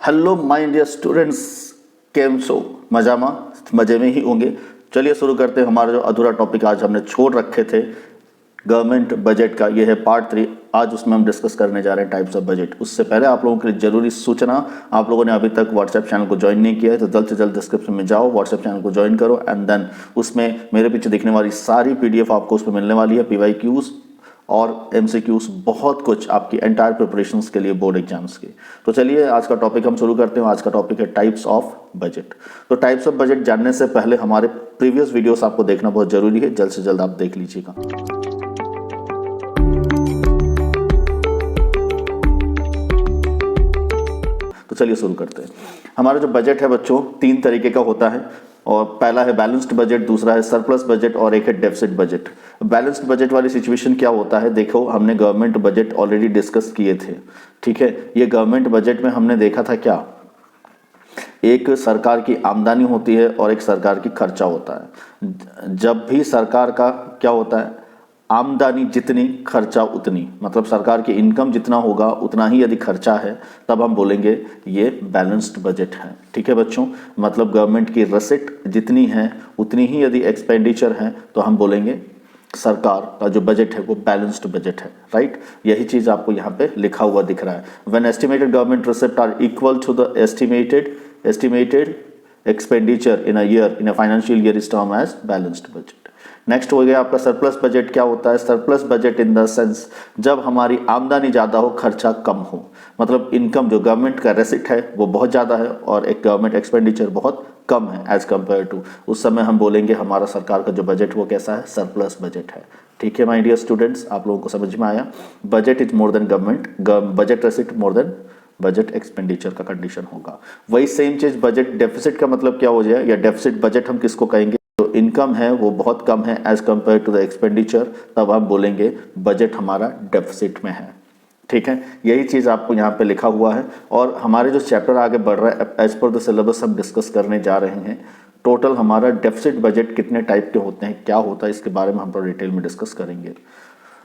Hello my dear students, केम सो मजे में ही होंगे। चलिए शुरू करते हैं। हमारा जो अधूरा टॉपिक आज हमने छोड़ रखे थे गवर्नमेंट बजट का, ये है पार्ट 3। आज उसमें हम डिस्कस करने जा रहे हैं टाइप्स ऑफ बजट। उससे पहले आप लोगों के लिए जरूरी सूचना, आप लोगों ने अभी तक व्हाट्सएप चैनल को ज्वाइन नहीं किया है तो जल्द से जल्द डिस्क्रिप्शन में जाओ, व्हाट्सएप चैनल को ज्वाइन करो एंड देन उसमें मेरे पीछे दिखने वाली सारी पीडीएफ आपको उसमें मिलने वाली है। पीवाईक्यूज और एमसीक्यूज, बहुत कुछ आपकी एंटायर प्रिपरेशंस के लिए बोर्ड एग्जाम्स की। तो चलिए आज का टॉपिक हम शुरू करते हैं। आज का टॉपिक है टाइप्स ऑफ बजट। तो टाइप्स ऑफ बजट जानने से पहले हमारे प्रीवियस वीडियोस आपको देखना बहुत जरूरी है, जल्द से जल्द आप देख लीजिएगा। तो चलिए शुरू करते हैं। हमारा जो बजट है बच्चों 3 तरीके का होता है, और पहला है बैलेंस्ड बजट, दूसरा है सरप्लस बजट और एक है डेफिसिट बजट। बैलेंस्ड बजट वाली सिचुएशन क्या होता है, देखो हमने गवर्नमेंट बजट ऑलरेडी डिस्कस किए थे, ठीक है। ये गवर्नमेंट बजट में हमने देखा था क्या, एक सरकार की आमदनी होती है और एक सरकार की खर्चा होता है। जब भी सरकार का क्या होता है, आमदनी जितनी खर्चा उतनी, मतलब सरकार की इनकम जितना होगा उतना ही यदि खर्चा है तब हम बोलेंगे ये बैलेंस्ड बजट है, ठीक है बच्चों। मतलब गवर्नमेंट की रसीट जितनी है उतनी ही यदि एक्सपेंडिचर है तो हम बोलेंगे सरकार का जो बजट है वो बैलेंस्ड बजट है, राइट। यही चीज आपको यहाँ पे लिखा हुआ दिख रहा है। When estimated government receipt are equal to the estimated expenditure in a year in a financial year is term as balanced budget. Next हो गया आपका सरप्लस बजट। क्या होता है surplus budget? In the sense जब हमारी आमदनी ज़्यादा हो खर्चा कम हो, मतलब इनकम जो गवर्नमेंट का रेसिट है वो बहुत ज़्यादा है और एक गवर्नमेंट एक्सपेंडिचर बहुत कम है एज कंपेयर टू, उस समय हम बोलेंगे हमारा सरकार का जो बजट वो कैसा है, सरप्लस बजट है, ठीक है माय डियर स्टूडेंट्स। आप लोगों को समझ में आया? Budget is more than government, budget receipt more than budget expenditure का कंडीशन होगा। वही सेम चीज बजट डेफिसिट का मतलब क्या हो जाए, या डेफिसिट बजट हम किसको कहेंगे, जो इनकम है वो बहुत कम है as compared to the expenditure, तब हम बोलेंगे बजट हमारा डेफिसिट में है, ठीक है। यही चीज आपको यहाँ पे लिखा हुआ है। और हमारे जो चैप्टर आगे बढ़ रहा है एज पर द सिलेबस हम डिस्कस करने जा रहे हैं। टोटल हमारा डेफिसिट बजट कितने टाइप के होते हैं, क्या होता है, इसके बारे में हम थोड़ा डिटेल में डिस्कस करेंगे।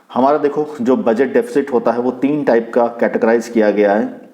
हमारा देखो जो बजट डेफिसिट होता है वो 3 टाइप का कैटेगराइज किया गया है।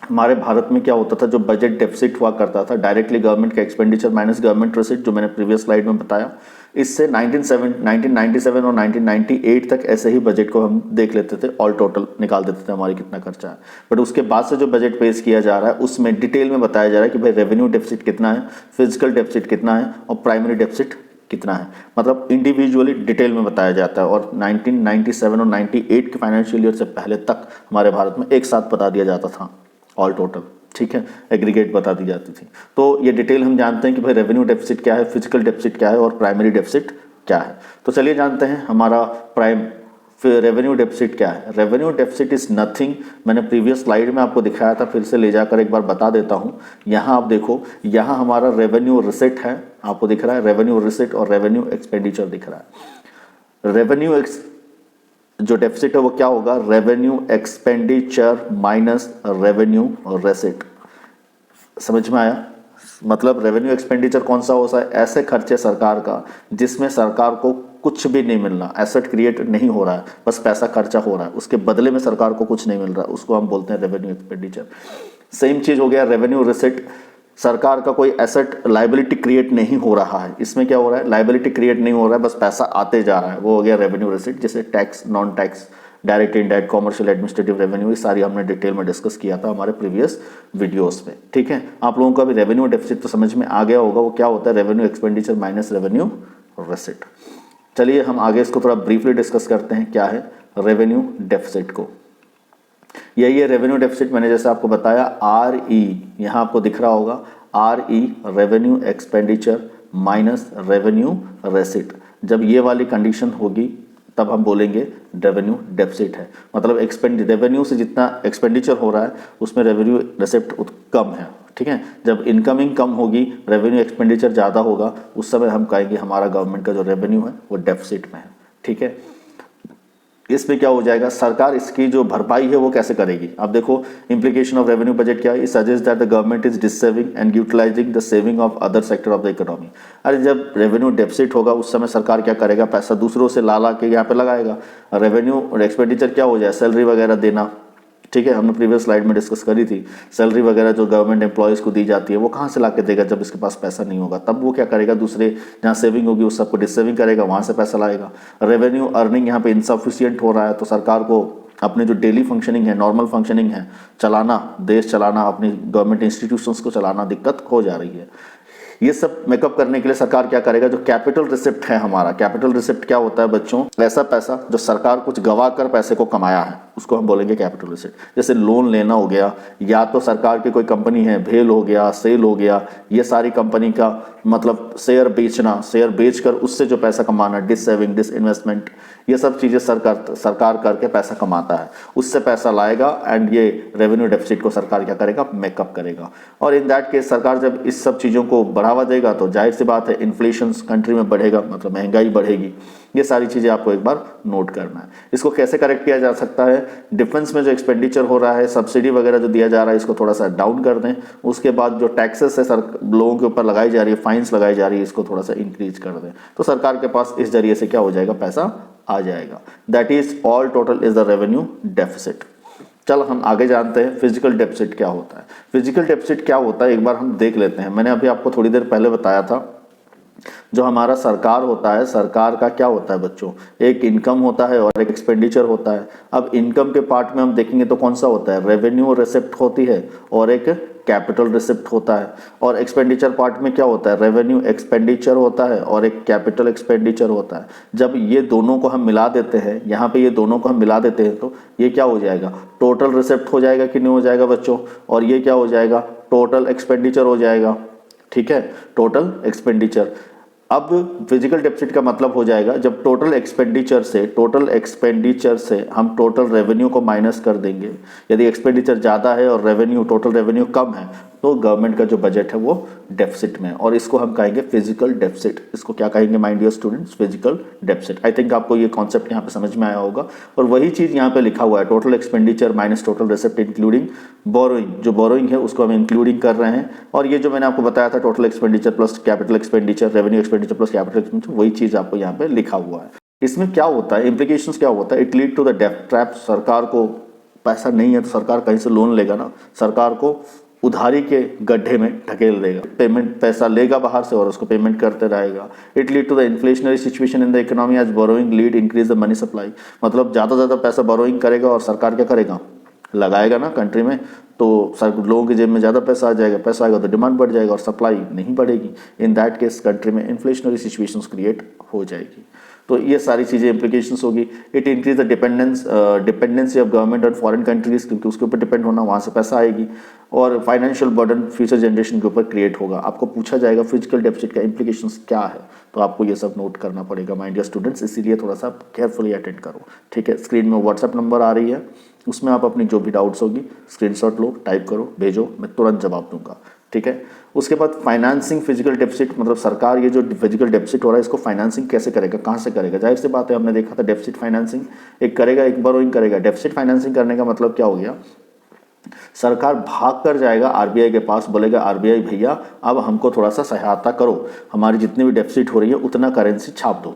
हमारे भारत में क्या होता था, जो बजट डेफिसिट हुआ करता था, डायरेक्टली गवर्नमेंट का एक्सपेंडिचर माइनस गवर्नमेंट रिसिट, जो मैंने प्रीवियस स्लाइड में बताया। इससे 1997 और 1998 तक ऐसे ही बजट को हम देख लेते थे, ऑल टोटल निकाल देते थे हमारी कितना खर्चा है। बट उसके बाद से जो बजट पेश किया जा रहा है उसमें डिटेल में बताया जा रहा है कि भाई रेवेन्यू डेफिसिट कितना है, फिजिकल डेफिसिट कितना है और प्राइमरी डेफिसिट कितना है, मतलब इंडिविजुअली डिटेल में बताया जाता है। और 1997 और 98 के फाइनेंशियल ईयर से पहले तक हमारे भारत में एक साथ बता दिया जाता था ऑल टोटल, ठीक है, एग्रीगेट बता दी जाती थी। तो ये डिटेल हम जानते हैं कि भाई रेवेन्यू डेफिसिट क्या है, फिजिकल डेफिसिट क्या है और प्राइमरी डेफिसिट क्या है। तो चलिए जानते हैं हमारा रेवेन्यू डेफिसिट क्या है। रेवेन्यू डेफिसिट इज नथिंग, मैंने प्रीवियस स्लाइड में आपको दिखाया था, फिर से ले जाकर एक बार बता देता हूँ। यहाँ आप देखो, यहाँ हमारा रेवेन्यू रिसिट है, आपको दिख रहा है रेवेन्यू रिसिट और रेवेन्यू एक्सपेंडिचर दिख रहा है। रेवेन्यू जो डेफिसिट है वो क्या होगा, रेवेन्यू एक्सपेंडिचर माइनस रेवेन्यू रेसिट। समझ में आया? मतलब रेवेन्यू एक्सपेंडिचर कौन सा होता है, ऐसे खर्चे सरकार का जिसमें सरकार को कुछ भी नहीं मिलना, एसेट क्रिएट नहीं हो रहा है, बस पैसा खर्चा हो रहा है, उसके बदले में सरकार को कुछ नहीं मिल रहा है, उसको हम बोलते हैं रेवेन्यू एक्सपेंडिचर। सेम चीज हो गया रेवेन्यू रिसिट, सरकार का कोई एसेट लाइबिलिटी क्रिएट नहीं हो रहा है, इसमें क्या हो रहा है, लाइबिलिटी क्रिएट नहीं हो रहा है, बस पैसा आते जा रहा है, वो हो गया रेवेन्यू रिसिट। जैसे tax, non tax, direct indirect, commercial, administrative revenue, ये सारी हमने डिटेल में डिस्कस किया था हमारे प्रीवियस वीडियोस में, ठीक है। आप लोगों का भी रेवेन्यू डेफिसिट तो समझ में आ गया होगा, वो क्या होता है, revenue expenditure minus revenue receipt. चलिए हम आगे इसको थोड़ा ब्रीफली डिस्कस करते हैं, क्या है रेवेन्यू डेफिसिट को। यही है रेवेन्यू डेफिसिट, मैंने जैसे आपको बताया RE, यहाँ आपको दिख रहा होगा RE, revenue expenditure minus revenue receipt. जब ये वाली कंडीशन होगी तब हम बोलेंगे रेवेन्यू डेफिसिट है, मतलब रेवेन्यू से जितना एक्सपेंडिचर हो रहा है उसमें रेवेन्यू रेसिप्ट कम है, ठीक है। जब इनकमिंग कम होगी, रेवेन्यू एक्सपेंडिचर ज़्यादा होगा, उस समय हम कहेंगे हमारा गवर्नमेंट का जो रेवेन्यू है वो डेफिसिट में है, ठीक है। इसमें क्या हो जाएगा, सरकार इसकी जो भरपाई है वो कैसे करेगी। अब देखो इम्प्लीकेशन ऑफ रेवेन्यू बजट क्या है, suggest that the government is dissaving and utilising the saving of other sector of the economy. अरे जब रेवेन्यू डेफिसिट होगा उस समय सरकार क्या करेगा, पैसा दूसरों से ला के यहाँ पे लगाएगा। रेवेन्यू और एक्सपेंडिचर क्या हो जाए, सैलरी वगैरह देना, ठीक है, हमने प्रीवियस स्लाइड में डिस्कस करी थी। सैलरी वगैरह जो गवर्नमेंट एम्प्लॉयज़ को दी जाती है वो कहाँ से ला के देगा जब इसके पास पैसा नहीं होगा। तब वो क्या करेगा, दूसरे जहाँ सेविंग होगी उस सबको डिसेविंग करेगा, वहाँ से पैसा लाएगा। रेवेन्यू अर्निंग यहाँ पे इनसफिशियंट हो रहा है तो सरकार को अपने जो डेली फंक्शनिंग है, नॉर्मल फंक्शनिंग है, चलाना, देश चलाना, अपनी गवर्नमेंट इंस्टीट्यूशंस को चलाना दिक्कत हो जा रही है। ये सब मेकअप करने के लिए सरकार क्या करेगा, जो कैपिटल रिसिप्ट है हमारा, कैपिटल रिसिप्ट क्या होता है बच्चों, ऐसा पैसा जो सरकार कुछ गवा कर पैसे को कमाया है उसको हम बोलेंगे कैपिटल रिसिप्ट। जैसे लोन लेना हो गया, या तो सरकार की कोई कंपनी है, भेल हो गया, सेल हो गया, ये सारी कंपनी का मतलब शेयर बेचना, शेयर बेचकर उससे जो पैसा कमाना, डिससेविंग, डिसइन्वेस्टमेंट, ये सब चीज़ें सरकार करके पैसा कमाता है, उससे पैसा लाएगा एंड ये रेवेन्यू डेफिसिट को सरकार क्या करेगा, मेकअप करेगा। और इन दैट केस सरकार जब इस सब चीज़ों को बढ़ावा देगा तो जाहिर सी बात है इन्फ्लेशन कंट्री में बढ़ेगा, मतलब महंगाई बढ़ेगी। ये सारी चीज़ें आपको एक बार नोट करना है। इसको कैसे करेक्ट किया जा सकता है, डिफेंस में जो एक्सपेंडिचर हो रहा है, सब्सिडी वगैरह जो दिया जा रहा है, इसको थोड़ा सा डाउन कर दें। उसके बाद जो टैक्सेस है लोगों के ऊपर लगाई जा रही है, फाइन्स लगाई जा रही है, इसको थोड़ा सा इंक्रीज कर दें तो सरकार के पास इस जरिए से क्या हो जाएगा, पैसा आ जाएगा। That is all total is the revenue deficit. चलो हम आगे जानते हैं फिजिकल डेफिसिट क्या होता है। फिजिकल डेफिसिट क्या होता है एक बार हम देख लेते हैं। मैंने अभी आपको थोड़ी देर पहले बताया था, जो हमारा सरकार होता है, सरकार का क्या होता है बच्चों, एक इनकम होता है और एक एक्सपेंडिचर होता है। अब इनकम के पार्ट में हम देखेंगे तो कौन सा होता है, रेवेन्यू रिसिप्ट होती है और एक कैपिटल रिसिप्ट होता है। और एक्सपेंडिचर पार्ट में क्या होता है, रेवेन्यू एक्सपेंडिचर होता है और एक कैपिटल एक्सपेंडिचर होता है। जब ये दोनों को हम मिला देते हैं, यहाँ पे ये दोनों को हम मिला देते हैं तो ये क्या हो जाएगा, टोटल रिसिप्ट हो जाएगा कि नहीं हो जाएगा बच्चों, और ये क्या हो जाएगा, टोटल एक्सपेंडिचर हो जाएगा। ठीक है, टोटल एक्सपेंडिचर। अब फिजिकल डेफिसिट का मतलब हो जाएगा जब टोटल एक्सपेंडिचर से हम टोटल रेवेन्यू को माइनस कर देंगे। यदि एक्सपेंडिचर ज़्यादा है और रेवेन्यू, टोटल रेवेन्यू कम है तो गवर्नमेंट का जो बजट है वो डेफिसिट में है, और इसको हम कहेंगे फिजिकल डेफिसिट। इसको क्या कहेंगे my dear students, physical deficit. I think आपको ये कॉन्सेप्ट यहाँ पे समझ में आया होगा। और वही चीज़ यहाँ पे लिखा हुआ है, total expenditure minus total receipt including borrowing. जो बोरोइंग है उसको हम इंक्लूडिंग कर रहे हैं। और ये जो मैंने आपको बताया था, total expenditure plus capital expenditure, revenue expenditure plus capital expenditure, वही चीज़ आपको यहाँ पे लिखा हुआ है। इसमें क्या होता है, इम्प्लीकेशंस क्या होता है, इट लीड टू द डेब्ट ट्रैप। सरकार को पैसा नहीं है तो सरकार कहीं से लोन लेगा ना, सरकार को उधारी के गड्ढे में ढकेल देगा। पेमेंट, पैसा लेगा बाहर से और उसको पेमेंट करते रहेगा। It lead to the inflationary situation in the economy as borrowing lead increase the money supply. मतलब ज़्यादा ज़्यादा पैसा बोरोइंग करेगा और सरकार क्या करेगा, लगाएगा ना कंट्री में, तो लोगों की जेब में ज़्यादा पैसा आ जाएगा, पैसा आएगा तो डिमांड बढ़ जाएगा और सप्लाई नहीं बढ़ेगी। इन दैट केस कंट्री में इन्फ्लेशनरी सिचुएशंस क्रिएट हो जाएगी। तो ये सारी चीज़ें इम्प्लीकेशंस होगी। It increase the dependency of government on foreign countries, क्योंकि उसके ऊपर डिपेंड होना, वहाँ से पैसा आएगी। और फाइनेंशियल बर्डन फ्यूचर जनरेशन के ऊपर क्रिएट होगा। आपको पूछा जाएगा फिजिकल डेफिसिट का इम्प्लीकेशंस क्या है, तो आपको ये सब नोट करना पड़ेगा माय डियर स्टूडेंट्स। इसीलिए थोड़ा सा केयरफुली अटेंड करो। ठीक है, स्क्रीन में व्हाट्सएप नंबर आ रही है, उसमें आप अपनी जो भी डाउट्स होगी स्क्रीनशॉट लो, टाइप करो, भेजो, मैं तुरंत जवाब दूंगा। ठीक है, उसके बाद फाइनेंसिंग फिजिकल डेफिसिट, मतलब सरकार ये जो फिजिकल डेफिसिट हो रहा है इसको फाइनेंसिंग कैसे करेगा, कहाँ से करेगा। जाहिर सी बात है, हमने देखा था डेफिसिट फाइनेंसिंग एक करेगा, एक बोरोइंग करेगा। डेफिसिट फाइनेंसिंग करने का मतलब क्या हो गया, सरकार भाग कर जाएगा आरबीआई के पास, बोलेगा आरबीआई भैया अब हमको थोड़ा सा सहायता करो, हमारी जितनी भी डेफिसिट हो रही है उतना करेंसी छाप दो,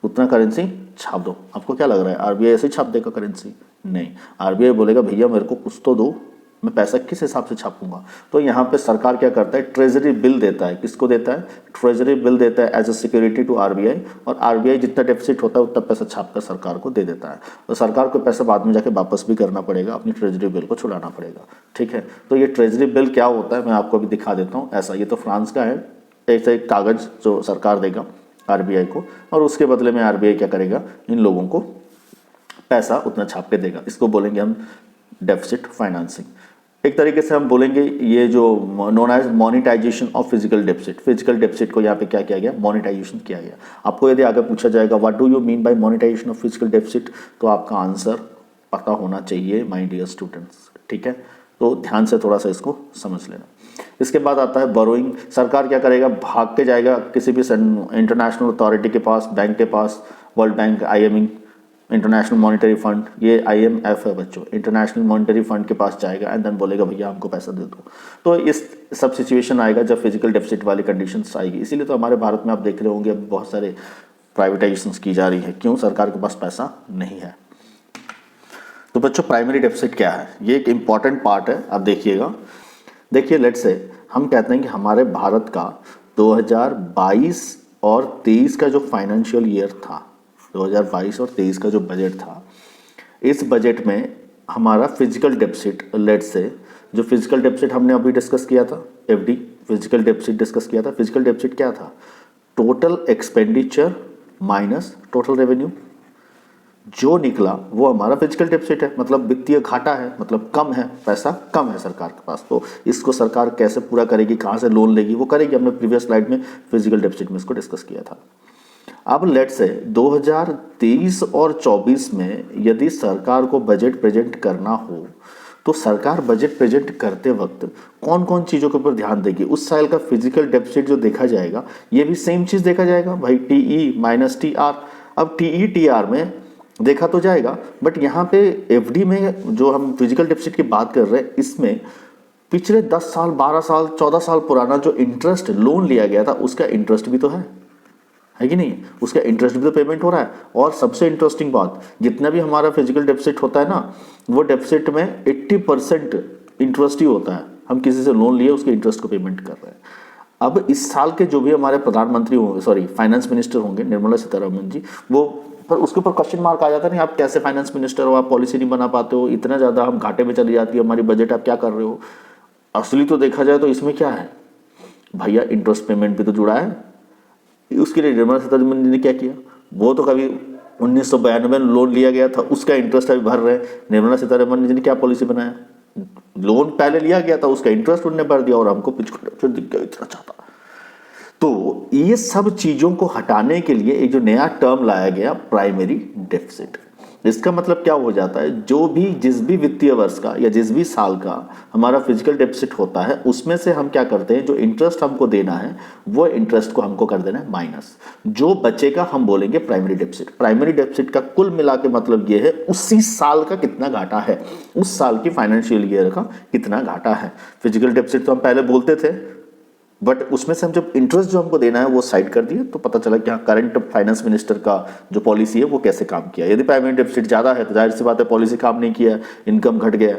उतना करेंसी छाप दो। आपको क्या लग रहा है आरबीआई ऐसे ही छाप देगा करेंसी? नहीं, आरबीआई बोलेगा भैया मेरे को कुछ तो दो, मैं पैसा किस हिसाब से छापूंगा। तो यहाँ पे सरकार क्या करता है, ट्रेजरी बिल देता है। किसको देता है, ट्रेजरी बिल देता है as a security to RBI, और आरबीआई जितना डेफिसिट होता है उतना पैसा छाप कर सरकार को दे देता है। तो सरकार को पैसा बाद में जाके वापस भी करना पड़ेगा, अपनी ट्रेजरी बिल को छुड़ाना पड़ेगा। ठीक है, तो ये ट्रेजरी बिल क्या होता है मैं आपको अभी दिखा देता हूँ। ऐसा, ये तो फ्रांस का है, ऐसा एक कागज जो सरकार देगा आरबीआई को, और उसके बदले में आरबीआई क्या करेगा, इन लोगों को पैसा उतना छाप के देगा। इसको बोलेंगे हम डेफिसिट फाइनेंसिंग। एक तरीके से हम बोलेंगे ये जो known as monetisation of physical deficit. Physical deficit को यहाँ पे क्या किया गया, मोनेटाइजेशन किया गया। आपको यदि आगे पूछा जाएगा what do you mean by monetisation of physical deficit, तो आपका आंसर पता होना चाहिए माय डियर स्टूडेंट्स। ठीक है, तो ध्यान से थोड़ा सा इसको समझ लेना। इसके बाद आता है बोरोइंग। सरकार क्या करेगा, भाग के जाएगा किसी भी इंटरनेशनल अथॉरिटी के पास, बैंक के पास, World Bank, IMF, international monetary fund, ये आईएमएफ है बच्चों, इंटरनेशनल मॉनिटरी फंड के पास जाएगा एंड देन बोलेगा भैया हमको पैसा दे दो। तो इस सब सिचुएशन आएगा जब फिजिकल डेफिसिट वाली कंडीशंस आएगी। इसीलिए तो हमारे भारत में आप देख रहे होंगे अब बहुत सारे प्राइवेटाइजेशंस की जा रही है। क्यों, सरकार के पास पैसा नहीं है। तो बच्चों प्राइमरी डेफिसिट क्या है, ये एक इंपॉर्टेंट पार्ट है, आप देखिएगा। देखिए लेट्स से हम कहते हैं कि हमारे भारत का 2022 और 23 का जो फाइनेंशियल ईयर था, 2022 और 23 का जो बजट था, इस बजट में हमारा फिजिकल डेफिसिट, लेट्स से जो फिजिकल डेफिसिट हमने अभी डिस्कस किया था, एफडी फिजिकल डेफिसिट डिस्कस किया था। फिजिकल डेफिसिट क्या था? Total expenditure minus total revenue, जो निकला वो हमारा फिजिकल डेफिसिट है, मतलब वित्तीय घाटा है, मतलब कम है, पैसा कम है सरकार के पास। तो इसको सरकार कैसे पूरा करेगी, कहाँ से लोन लेगी, वो करेगी। हमने प्रीवियस स्लाइड में फिजिकल डेफिसिट में इसको डिस्कस किया था। अब लेट से 2023 और 24 में यदि सरकार को बजट प्रेजेंट करना हो तो सरकार बजट प्रेजेंट करते वक्त कौन कौन चीज़ों के ऊपर ध्यान देगी? उस साल का फिजिकल डेफिसिट जो देखा जाएगा, ये भी सेम चीज़ देखा जाएगा भाई, टीई माइनस टीआर। अब टीई टीआर में देखा तो जाएगा, बट यहाँ पे एफडी में जो हम फिजिकल डेफिसिट की बात कर रहे हैं, इसमें पिछले 10 साल 12 साल 14 साल पुराना जो इंटरेस्ट लोन लिया गया था उसका इंटरेस्ट भी तो है कि नहीं? उसका इंटरेस्ट भी तो पेमेंट हो रहा है। और सबसे इंटरेस्टिंग बात, जितना भी हमारा फिजिकल डेफिसिट होता है ना, वो डेफिसिट में 80% इंटरेस्ट ही होता है। हम किसी से लोन लिए उसके इंटरेस्ट को पेमेंट कर रहे हैं। अब इस साल के जो भी हमारे प्रधानमंत्री होंगे, सॉरी फाइनेंस मिनिस्टर होंगे, निर्मला सीतारमण जी, वो पर उसके ऊपर क्वेश्चन मार्क आ जाता है, नहीं आप कैसे फाइनेंस मिनिस्टर हो, आप पॉलिसी नहीं बना पाते हो, इतना ज़्यादा हम घाटे में चली जाती है हमारी बजट, आप क्या कर रहे हो? असली तो देखा जाए तो इसमें क्या है भैया, इंटरेस्ट पेमेंट भी तो जुड़ा है। उसके लिए निर्मला सीतारमण जी ने क्या किया? वो तो कभी 1992 में लोन लिया गया था, उसका इंटरेस्ट अभी भर रहे हैं। निर्मला सीतारमण जी ने क्या पॉलिसी बनाया? लोन पहले लिया गया था, उसका इंटरेस्ट उन्होंने भर दिया और हमको पिछले दिख गया इतना चाहता। तो ये सब चीजों को हटाने के लिए एक जो नया टर्म लाया गया, प्राइमरी डेफिसिट। इसका मतलब क्या हो जाता है, जो भी जिस भी वित्तीय वर्ष का या जिस भी साल का हमारा फिजिकल डेफिसिट होता है, उसमें से हम क्या करते हैं, जो इंटरेस्ट हमको देना है वो इंटरेस्ट को हमको कर देना है माइनस, जो बचेगा हम बोलेंगे प्राइमरी डेफिसिट। प्राइमरी डेफिसिट का कुल मिला के मतलब ये है उसी साल का कितना घाटा है, उस साल की फाइनेंशियल ईयर का कितना घाटा है। फिजिकल डेफिसिट तो हम पहले बोलते थे, बट उसमें से हम जब इंटरेस्ट जो हमको देना है वो साइड कर दिए, तो पता चला कि हाँ करंट फाइनेंस मिनिस्टर का जो पॉलिसी है वो कैसे काम किया। यदि प्राइमरी डेफिसिट ज़्यादा है तो जाहिर सी बात है पॉलिसी काम नहीं किया, इनकम घट गया,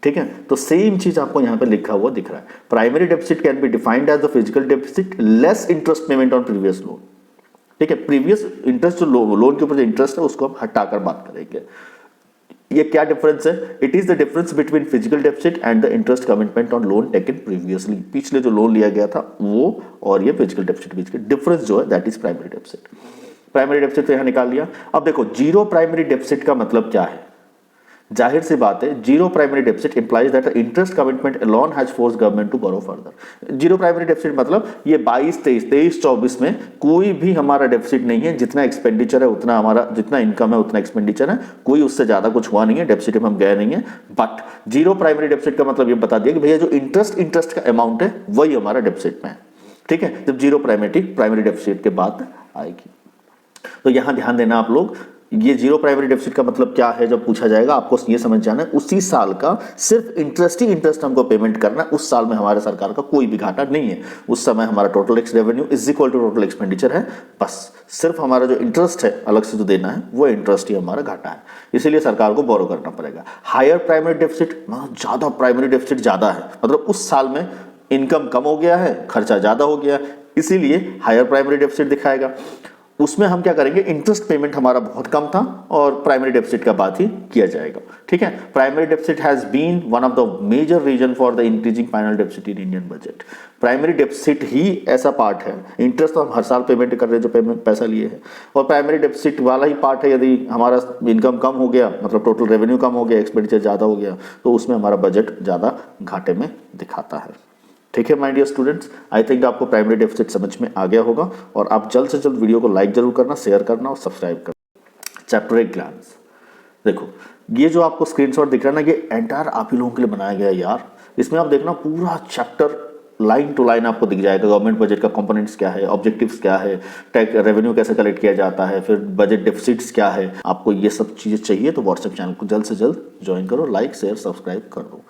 ठीक है। तो सेम चीज आपको यहाँ पे लिखा हुआ दिख रहा है। Primary deficit can be defined as the physical deficit less interest payment on previous loan, ठीक है। प्रीवियस इंटरेस्ट जो लोन के ऊपर जो इंटरेस्ट है उसको हम हटाकर बात करेंगे। ये क्या डिफरेंस है? It is the difference between physical deficit and the interest commitment on loan taken previously. पिछले जो लोन लिया गया था वो और ये फिजिकल डेफिसिट बीच के डिफरेंस जो है that is primary deficit. Primary deficit तो यहां निकाल लिया। अब देखो जीरो प्राइमरी डेफिसिट का मतलब क्या है? जाहिर सी बात है, zero primary deficit implies that the interest commitment alone has force government to borrow further. Zero primary deficit मतलब ये 22-23 में कोई भी हमारा डेफिसिट नहीं है, जितना एक्सपेंडिचर है उतना हमारा, जितना इनकम है उतना एक्सपेंडिचर है, कोई उससे ज्यादा कुछ हुआ नहीं है, डेफिसिट में हम गए नहीं है। बट जीरो प्राइमरी डेफिसिट का मतलब ये बता दिया कि भैया जो इंटरेस्ट का अमाउंट है वही हमारा डेफिसिट में है, ठीक है, जब जीरो प्राइमरी डेफिसिट के बात आएगी। तो यहां ध्यान देना आप लोग, ये जीरो प्राइमरी डेफिसिट का मतलब क्या है जब पूछा जाएगा, आपको ये समझ जाना है उसी साल का सिर्फ इंटरेस्ट ही इंटरेस्ट हमको पेमेंट करना है। उस साल में हमारे सरकार का कोई भी घाटा नहीं है, उस समय हमारा total revenue is equal to total expenditure है, बस सिर्फ हमारा जो इंटरेस्ट है अलग से जो देना है वो इंटरेस्ट ही हमारा घाटा है, इसीलिए सरकार को बोरो करना पड़ेगा। हायर प्राइमरी डेफिसिट मतलब ज्यादा प्राइमरी डेफिसिट ज्यादा है, मतलब उस साल में इनकम कम हो गया है, खर्चा ज्यादा हो गया, इसीलिए हायर प्राइमरी डेफिसिट दिखाएगा। उसमें हम क्या करेंगे, इंटरेस्ट पेमेंट हमारा बहुत कम था और प्राइमरी डेफिसिट का बात ही किया जाएगा, ठीक है। Primary deficit has been one of the major reason for the increasing final deficit in Indian budget. Primary deficit ही ऐसा पार्ट है, इंटरेस्ट तो हम हर साल पेमेंट कर रहे हैं जो पेमेंट पैसा लिए है, और प्राइमरी डेफिसिट वाला ही पार्ट है यदि हमारा इनकम कम हो गया, मतलब टोटल रेवेन्यू कम हो गया, एक्सपेंडिचर ज्यादा हो गया, तो उसमें हमारा बजट ज्यादा घाटे में दिखाता है, ठीक है। My dear students, I think आपको प्राइमरी डेफिसिट समझ में आ गया होगा, और आप जल्द से जल्द वीडियो को लाइक जरूर करना, शेयर करना और सब्सक्राइब करना। चैप्टर एक ग्लांस देखो, ये जो आपको स्क्रीनशॉट दिख रहा है ना, ये एंटायर आप ही लोगों के लिए बनाया गया है यार। इसमें आप देखना पूरा चैप्टर लाइन टू लाइन आपको दिख जाएगा, गवर्नमेंट बजट का कंपोनेंट्स क्या है, ऑब्जेक्टिव्स क्या है, टैक्स रेवेन्यू कैसे कलेक्ट किया जाता है, फिर बजट डेफिसिट्स क्या है। आपको ये सब चीजें चाहिए तो व्हाट्सएप चैनल को जल्द से जल्द ज्वाइन करो, लाइक शेयर सब्सक्राइब कर दो।